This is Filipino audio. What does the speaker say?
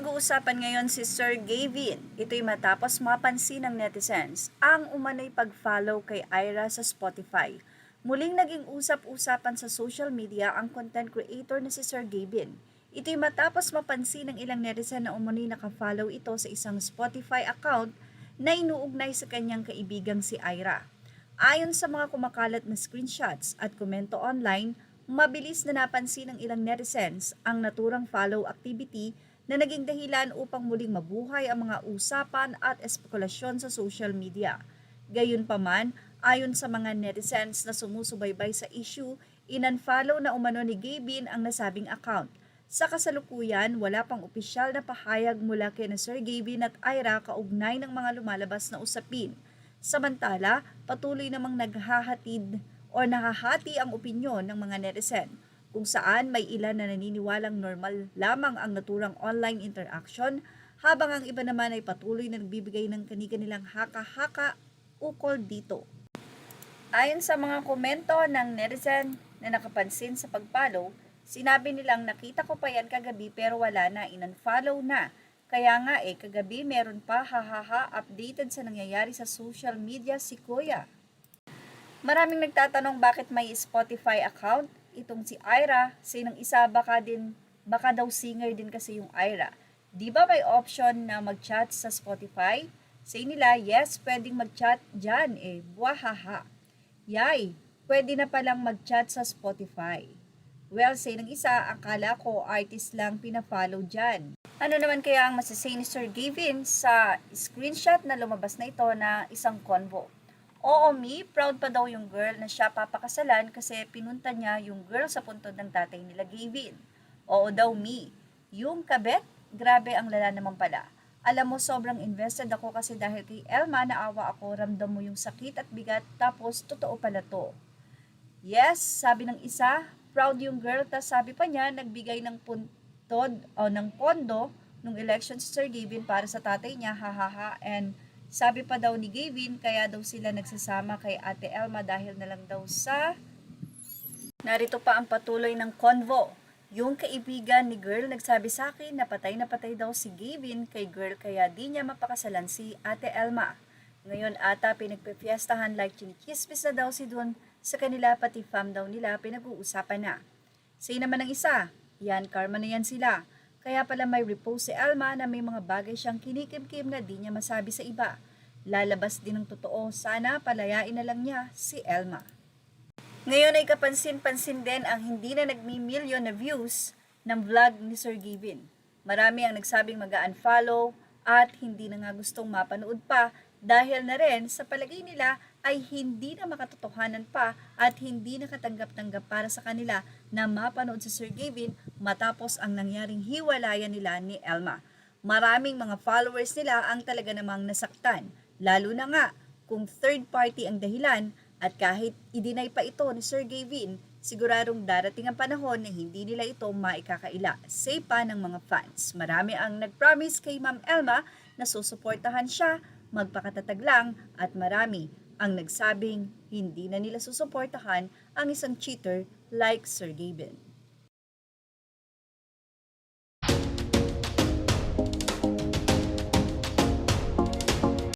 Pinag-uusapan ngayon si Sir Gavin. Ito'y matapos mapansin ng netizens ang umano'y pag-follow kay Ira sa Spotify. Muling naging usap-usapan sa social media ang content creator na si Sir Gavin. Ito'y matapos mapansin ng ilang netizen na umano'y nakafollow ito sa isang Spotify account na inuugnay sa kanyang kaibigang si Ira. Ayon sa mga kumakalat na screenshots at komento online, mabilis na napansin ng ilang netizens ang naturang follow activity na naging dahilan upang muling mabuhay ang mga usapan at espekulasyon sa social media. Gayunpaman, ayon sa mga netizens na sumusubaybay sa issue, in-unfollow na umano ni Gavin ang nasabing account. Sa kasalukuyan, wala pang opisyal na pahayag mula kay Sir Gavin at Ira kaugnay ng mga lumalabas na usapin. Samantala, patuloy namang naghahatid o nakahati ang opinyon ng mga netizen, kung saan may ilan na naniniwalang normal lamang ang naturang online interaction, habang ang iba naman ay patuloy na nagbibigay ng kani-kanilang haka-haka ukol dito. Ayon sa mga komento ng netizen na nakapansin sa pag-follow, sinabi nilang nakita ko pa yan kagabi pero wala na, in-unfollow na. Kaya nga kagabi meron pa, hahaha, updated sa nangyayari sa social media si Kuya. Maraming nagtatanong bakit may Spotify account itong si Ira, sinang isa baka daw singer din kasi yung Ira. Di ba may option na mag-chat sa Spotify? Say nila, yes, pwedeng mag-chat dyan buwahaha. Yay, pwede na palang mag-chat sa Spotify. Well, say ng isa, akala ko artist lang pina-follow dyan. Ano naman kaya ang masasay ni Sir Gavin sa screenshot na lumabas na ito na isang convo? Oo, proud pa daw yung girl na siya papakasalan kasi pinunta niya yung girl sa puntod ng tatay nila Gavin. Oo daw, yung kabet, grabe ang lala naman pala. Alam mo, sobrang invested ako kasi dahil kay Elma naawa ako, ramdam mo yung sakit at bigat, tapos totoo pala to. Yes, sabi ng isa, proud yung girl, tas sabi pa niya, nagbigay ng puntod o ng pondo nung election si Sir Gavin para sa tatay niya, hahaha, and sabi pa daw ni Gavin, kaya daw sila nagsasama kay Ate Elma dahil na lang daw sa... Narito pa ang patuloy ng convo. Yung kaibigan ni girl nagsabi sa akin na patay daw si Gavin kay girl kaya di niya mapakasalan si Ate Elma. Ngayon ata pinagpipiestahan like chinikismis na daw si Dun sa kanila, pati fam daw nila pinag-uusapan na. Say naman ng isa, yan karma na yan sila. Kaya pala may repost si Elma na may mga bagay siyang kinikimkim na di niya masabi sa iba. Lalabas din ng totoo, sana palayain na lang niya si Elma. Ngayon ay kapansin-pansin din ang hindi na nagmi-million na views ng vlog ni Sir Gavin. Marami ang nagsabing mag-unfollow at hindi na nga gustong mapanood pa dahil na rin sa palagay nila ay hindi na makatotohanan pa at hindi nakatanggap-tanggap para sa kanila na mapanood si Sir Gavin matapos ang nangyaring hiwalayan nila ni Elma. Maraming mga followers nila ang talaga namang nasaktan, lalo na nga kung third party ang dahilan, at kahit i-deny pa ito ni Sir Gavin, siguradong darating ang panahon na hindi nila ito maikakaila, say pa ng mga fans. Marami ang nag-promise kay Ma'am Elma na susuportahan siya, magpakatatag lang, at marami ang nagsabing hindi na nila susuportahan ang isang cheater like Sir Gavin.